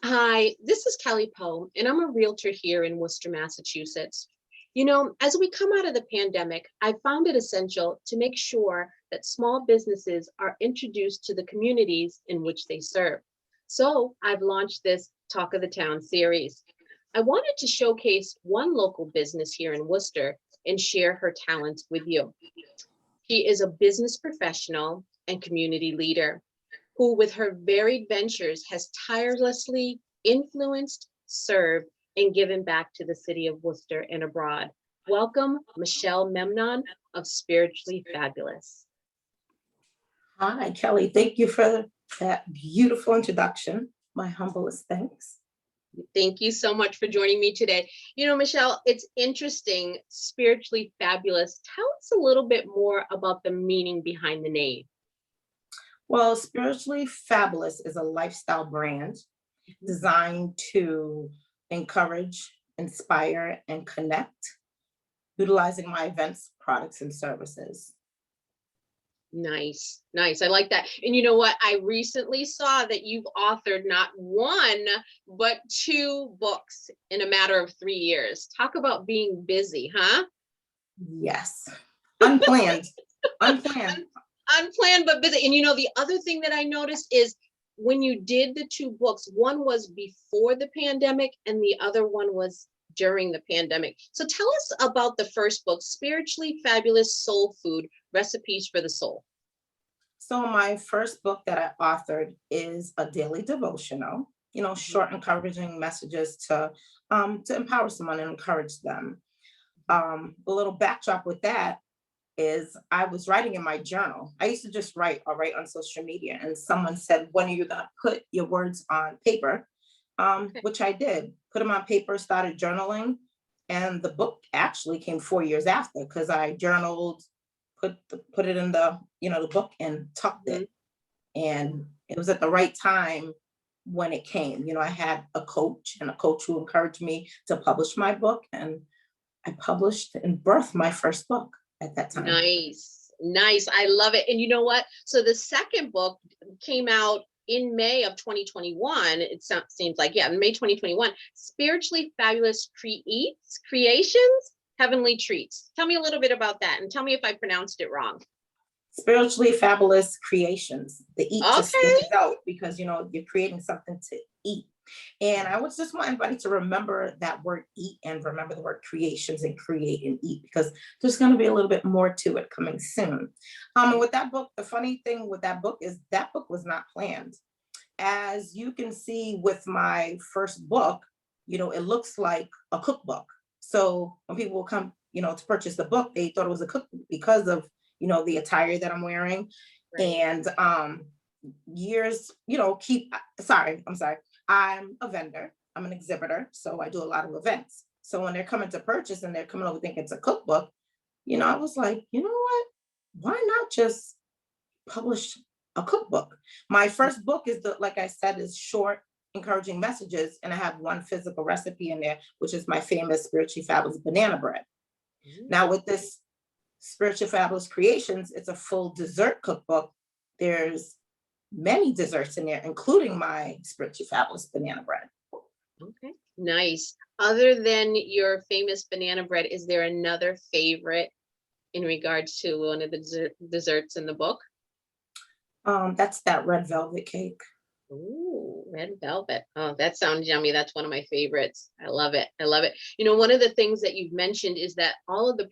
Hi, this is Kelly Poe, and I'm a realtor here in Worcester, Massachusetts. As we come out of the pandemic, I found it essential to make sure that small businesses are introduced to the communities in which they serve. So I've launched this Talk of the Town series. I wanted to showcase one local business here in Worcester and share her talents with you. She is a business professional and community leader who, with her varied ventures, has tirelessly influenced, served, and given back to the city of Worcester and abroad. Welcome, Michelle Memnon of Spiritually Fabulous. Hi, Kelly. Thank you for that beautiful introduction. My humblest thanks. Thank you so much for joining me today. Michelle, it's interesting, Spiritually Fabulous. Tell us a little bit more about the meaning behind the name. Well, Spiritually Fabulous is a lifestyle brand designed to encourage, inspire, and connect, utilizing my events, products, and services. Nice, nice. I like that. And you know what? I recently saw that you've authored not one, but two books in a matter of 3 years. Talk about being busy, huh? Yes. Unplanned. Unplanned. Unplanned, but busy. And the other thing that I noticed is when you did the two books, one was before the pandemic and the other one was during the pandemic. So tell us about the first book, Spiritually Fabulous Soul Food, Recipes for the Soul. So my first book that I authored is a daily devotional, short encouraging messages to empower someone and encourage them. A little backdrop with that is I was writing in my journal. I used to just write on social media, and someone said, when are you gonna put your words on paper? Which I did, put them on paper, started journaling, and the book actually came 4 years after because I journaled, put it in the book and tucked it. And it was at the right time when it came. I had a coach who encouraged me to publish my book, and I published and birthed my first book at that time. Nice, nice. I love it. And you know what? So the second book came out in May of 2021. It seems like, in May 2021, Spiritually Fabulous Creations, Heavenly Treats. Tell me a little bit about that and tell me if I pronounced it wrong. Spiritually Fabulous Creations. The eat just stands out because, you're creating something to eat. And I would just want everybody to remember that word eat and remember the word creations and create and eat, because there's going to be a little bit more to it coming soon. And with that book, the funny thing with that book is that book was not planned. As you can see with my first book, it looks like a cookbook. So when people will come, to purchase the book, they thought it was a cookbook because of, the attire that I'm wearing. Right. And years, I'm sorry. I'm a vendor. I'm an exhibitor. So I do a lot of events. So when they're coming to purchase and they're coming over thinking it's a cookbook, I was like, you know what? Why not just publish a cookbook? My first book is like I said, is short, encouraging messages. And I have one physical recipe in there, which is my famous Spiritually Fabulous banana bread. Now with this Spiritually Fabulous Creations, it's a full dessert cookbook. There's many desserts in there, including my Spiritually Fabulous banana bread. Okay, nice. Other than your famous banana bread, is there another favorite in regards to one of the desserts in the book? That's that red velvet cake. Ooh, red velvet. Oh, that sounds yummy. That's one of my favorites. I love it. I love it. One of the things that you've mentioned is that all of the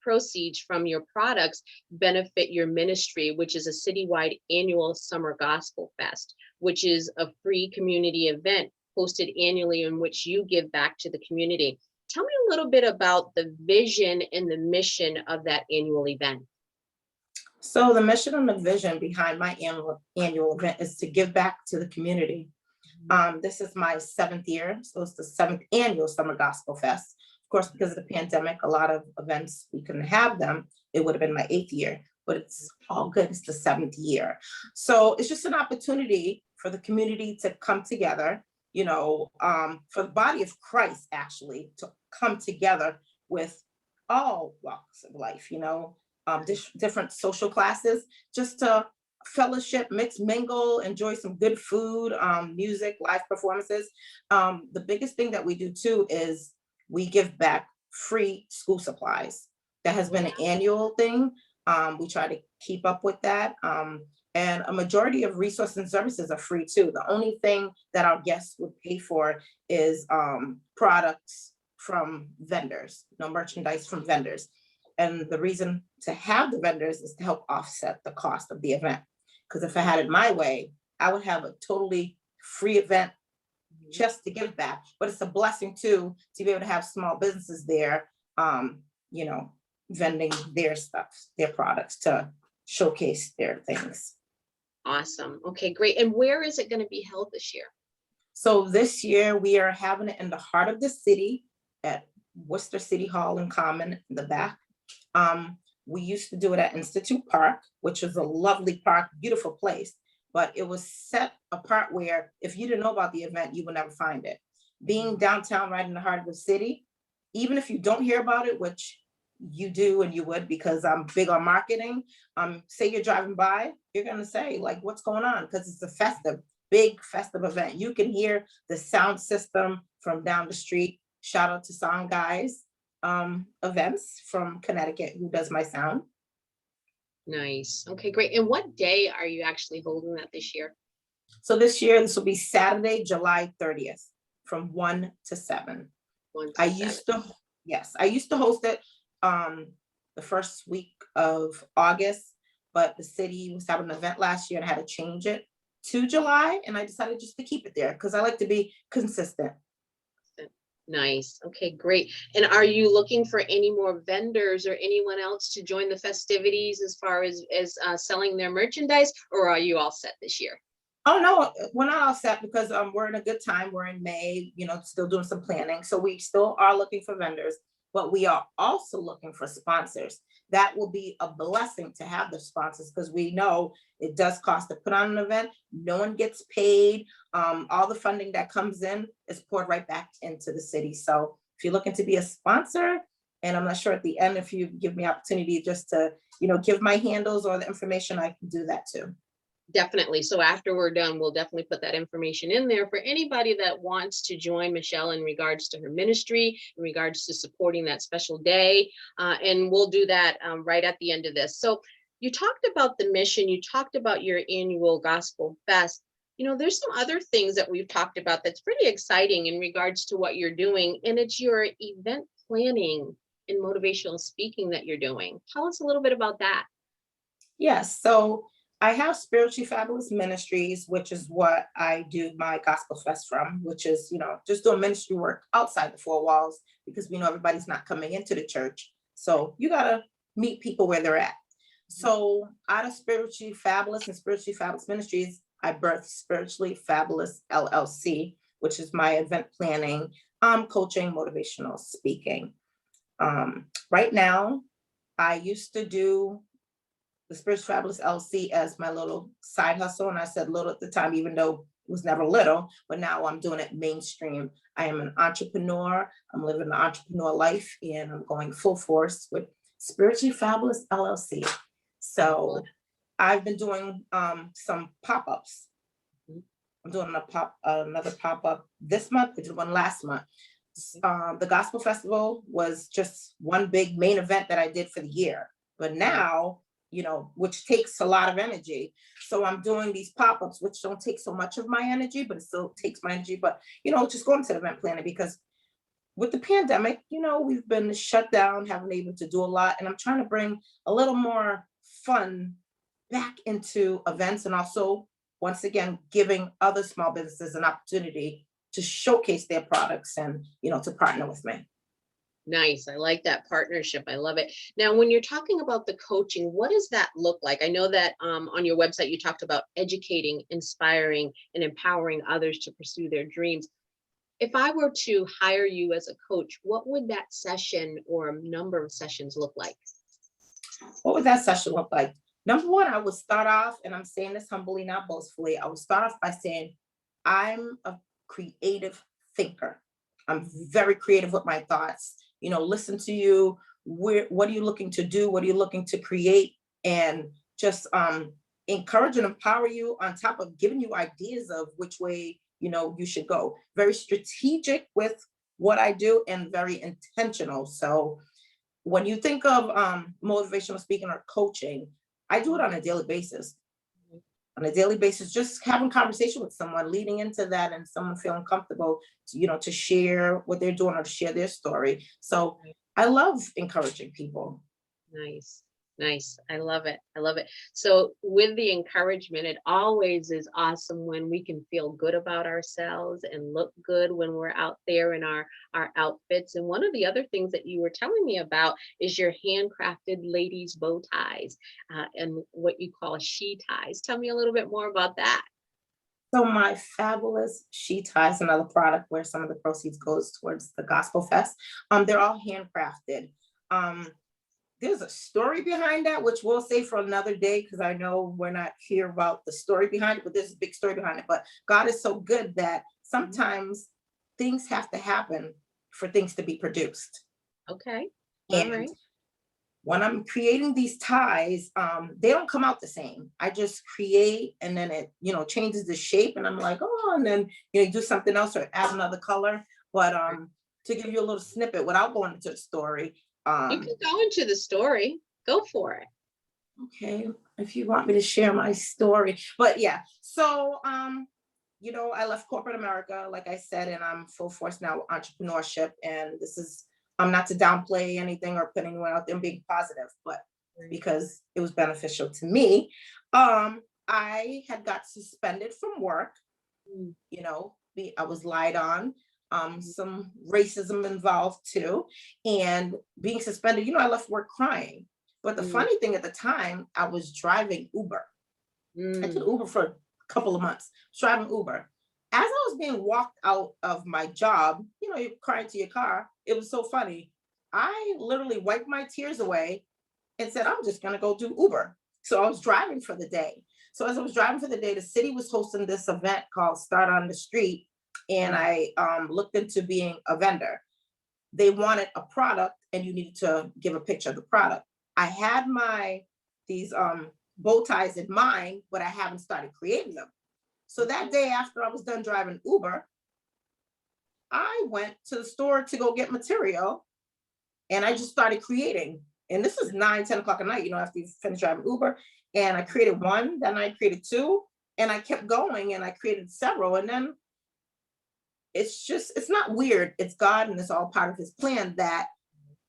proceeds from your products benefit your ministry, which is a citywide annual summer gospel fest, which is a free community event hosted annually in which you give back to the community. Tell me a little bit about the vision and the mission of that annual event. So the mission and the vision behind my annual event is to give back to the community. This is my 7th year, so it's the 7th annual Summer Gospel Fest. Of course, because of the pandemic, a lot of events, we couldn't have them. It would have been my 8th year, but it's all good. It's the 7th year. So it's just an opportunity for the community to come together, for the body of Christ, actually, to come together with all walks of life, different social classes, just to fellowship, mix, mingle, enjoy some good food, music, live performances. The biggest thing that we do too is we give back free school supplies. That has been an annual thing. We try to keep up with that. And a majority of resources and services are free too. The only thing that our guests would pay for is products from vendors, no merchandise from vendors. And the reason to have the vendors is to help offset the cost of the event. Because if I had it my way, I would have a totally free event just to give back. But it's a blessing too, to be able to have small businesses there, you know, vending their stuff, their products to showcase their things. Awesome. Okay, great. And where is it going to be held this year? So this year we are having it in the heart of the city at Worcester City Hall and Common in the back. We used to do it at Institute Park, which is a lovely park, beautiful place, but it was set apart where if you didn't know about the event, you would never find it. Being downtown right in the heart of the city, even if you don't hear about it, which you do and you would because I'm big on marketing, say you're driving by, you're gonna say like, what's going on? Because it's a festive, big festive event. You can hear the sound system from down the street. Shout out to Sound Guys events from Connecticut who does my sound. Nice. Okay, great. And what day are you actually holding that this year? So this year, this will be Saturday, July 30th from 1 to 7. 1 to I 7. used to, yes, I used to host it the first week of August, but the city was having an event last year and I had to change it to July. And I decided just to keep it there because I like to be consistent. Nice. Okay, great. And are you looking for any more vendors or anyone else to join the festivities as far as selling their merchandise, or are you all set this year? Oh no, we're not all set because we're in a good time. We're in May, you know, still doing some planning. So we still are looking for vendors, but we are also looking for sponsors. That will be a blessing to have the sponsors because we know it does cost to put on an event. No one gets paid. All the funding that comes in is poured right back into the city. So if you're looking to be a sponsor, and I'm not sure at the end if you give me opportunity just to, you know, give my handles or the information, I can do that too. Definitely. So after we're done, we'll definitely put that information in there for anybody that wants to join Michelle in regards to her ministry, in regards to supporting that special day. And we'll do that right at the end of this. So you talked about the mission, you talked about your annual Gospel Fest. You know, there's some other things that we've talked about that's pretty exciting in regards to what you're doing, and it's your event planning and motivational speaking that you're doing. Tell us a little bit about that. Yes. So I have Spiritually Fabulous Ministries, which is what I do my Gospel Fest from, which is, you know, just doing ministry work outside the four walls because we know everybody's not coming into the church. So you got to meet people where they're at. So out of Spiritually Fabulous and Spiritually Fabulous Ministries, I birthed Spiritually Fabulous LLC, which is my event planning, coaching, motivational speaking. Right now, I used to do the Spiritual Fabulous LLC as my little side hustle. And I said little at the time, even though it was never little, but now I'm doing it mainstream. I am an entrepreneur. I'm living the entrepreneur life and I'm going full force with Spiritually Fabulous LLC. So I've been doing some pop-ups. I'm doing another pop-up this month. I did one last month. The Gospel Festival was just one big main event that I did for the year. But now, you know, which takes a lot of energy. So I'm doing these pop-ups, which don't take so much of my energy, but it still takes my energy. But, you know, just going to the event planning because with the pandemic, you know, we've been shut down, haven't been able to do a lot. And I'm trying to bring a little more fun back into events and also, once again, giving other small businesses an opportunity to showcase their products and, you know, to partner with me. Nice. I like that partnership. I love it. Now, when you're talking about the coaching, what does that look like? I know that on your website, you talked about educating, inspiring, and empowering others to pursue their dreams. If I were to hire you as a coach, what would that session or number of sessions look like? What would that session look like? Number one, I would start off, and I'm saying this humbly, not boastfully, I would start off by saying, I'm a creative thinker. I'm very creative with my thoughts. You know, listen to you. What are you looking to do? What are you looking to create? And just encourage and empower you on top of giving you ideas of which way, you should go. Very strategic with what I do and very intentional. So when you think of motivational speaking or coaching, I do it on a daily basis. On a daily basis, just having conversation with someone, leading into that, and someone feeling comfortable to share what they're doing or to share their story. So I love encouraging people. Nice. Nice. I love it. I love it. So with the encouragement, it always is awesome when we can feel good about ourselves and look good when we're out there in our outfits. And one of the other things that you were telling me about is your handcrafted ladies bow ties and what you call she ties. Tell me a little bit more about that. So my fabulous she ties, another product where some of the proceeds goes towards the Gospel Fest. They're all handcrafted. There's a story behind that, which we'll say for another day, because I know we're not here about the story behind it, but there's a big story behind it. But God is so good that sometimes things have to happen for things to be produced. Okay. And All right. when I'm creating these ties, they don't come out the same. I just create, and then it, changes the shape, and I'm like, oh, and then you do something else or add another color. But to give you a little snippet without going into the story. You can go into the story. Go for it. Okay, if you want me to share my story. But yeah, so I left corporate America, like I said, and I'm full force now with entrepreneurship. And this is not to downplay anything or put anyone out there and being positive, but because it was beneficial to me. I had got suspended from work, I was lied on. Some racism involved too. And being suspended, I left work crying. But the funny thing at the time, I was driving Uber. I did Uber for a couple of months, driving Uber. As I was being walked out of my job, you're crying to your car. It was so funny. I literally wiped my tears away and said, I'm just going to go do Uber. So I was driving for the day. So as I was driving for the day, the city was hosting this event called Start on the Street. And I looked into being a vendor. They wanted a product and you needed to give a picture of the product. I had these bow ties in mind, but I haven't started creating them. So that day after I was done driving Uber, I went to the store to go get material and I just started creating. And this is 9, 10 o'clock at night, after you finish driving Uber. And I created one, then I created two, and I kept going and I created several. And then it's not weird. It's God, and it's all part of his plan that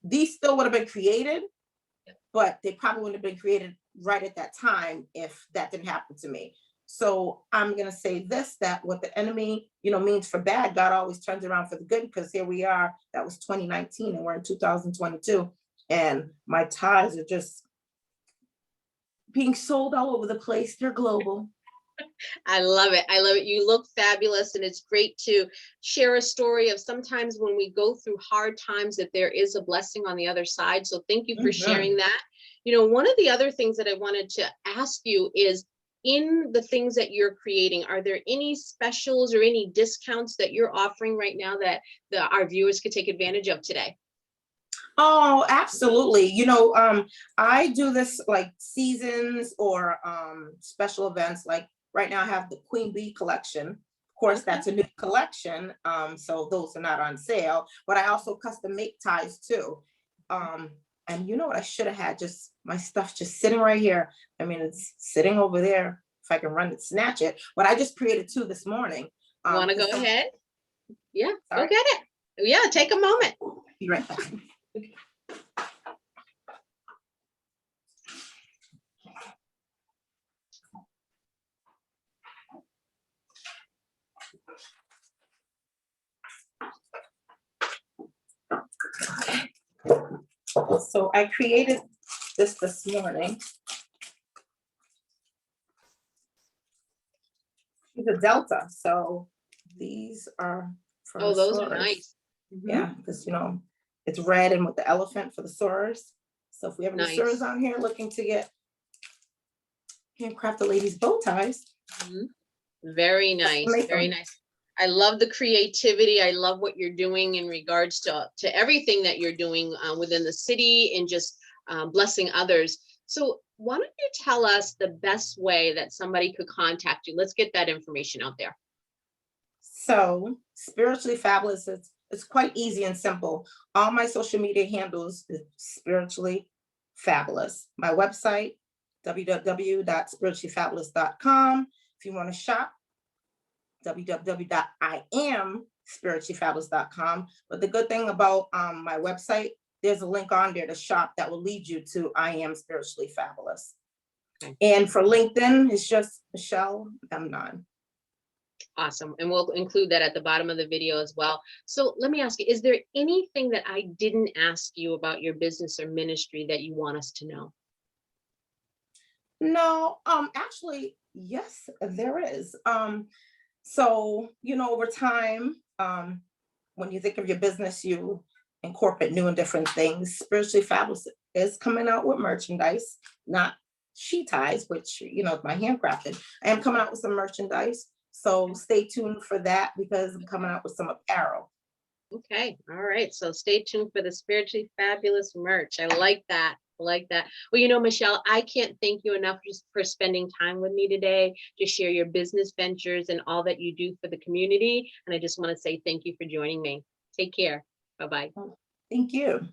these still would have been created, but they probably wouldn't have been created right at that time if that didn't happen to me. So I'm going to say this, that what the enemy, means for bad, God always turns around for the good, because here we are, that was 2019 and we're in 2022. And my ties are just being sold all over the place. They're global. I love it. I love it. You look fabulous. And it's great to share a story of sometimes when we go through hard times, that there is a blessing on the other side. So thank you for sharing that. One of the other things that I wanted to ask you is, in the things that you're creating, are there any specials or any discounts that you're offering right now that our viewers could take advantage of today? Oh, absolutely. I do this like seasons or special events. Like right now I have the Queen Bee collection. Of course, that's a new collection. So those are not on sale, but I also custom make ties too. And you know what I should have had? Just my stuff just sitting right here. I mean, it's sitting over there. If I can run it, snatch it. But I just created two this morning. Want to go ahead? Yeah, sorry. Go get it. Yeah, take a moment. Be right back. Okay. So I created this morning. It's a delta. So these are for those sorors. Are nice. Yeah, because it's red and with the elephant for the sorors. So if we have any sorors on here looking to get handcrafted ladies bow ties. Very nice. Very nice. I love the creativity. I love what you're doing in regards to everything that you're doing within the city and just blessing others. So why don't you tell us the best way that somebody could contact you? Let's get that information out there. So spiritually fabulous is it's quite easy and simple. All my social media handles is spiritually fabulous. My website, www.spirituallyfabulous.com. If you want to shop, www.iamspirituallyfabulous.com. But the good thing about my website, there's a link on there to shop that will lead you to I Am Spiritually Fabulous. Okay. And for LinkedIn, it's just Michelle Memnon. Awesome. And we'll include that at the bottom of the video as well. So let me ask you, is there anything that I didn't ask you about your business or ministry that you want us to know? No, actually, yes, there is. So, over time, when you think of your business, you incorporate new and different things. Spiritually Fabulous is coming out with merchandise, not she ties, which, my handcrafted. I am coming out with some merchandise. So stay tuned for that because I'm coming out with some apparel. Okay. All right. So stay tuned for the Spiritually Fabulous merch. I like that. I like that. Well, Michelle, I can't thank you enough just for spending time with me today to share your business ventures and all that you do for the community. And I just want to say thank you for joining me. Take care. Bye-bye. Thank you.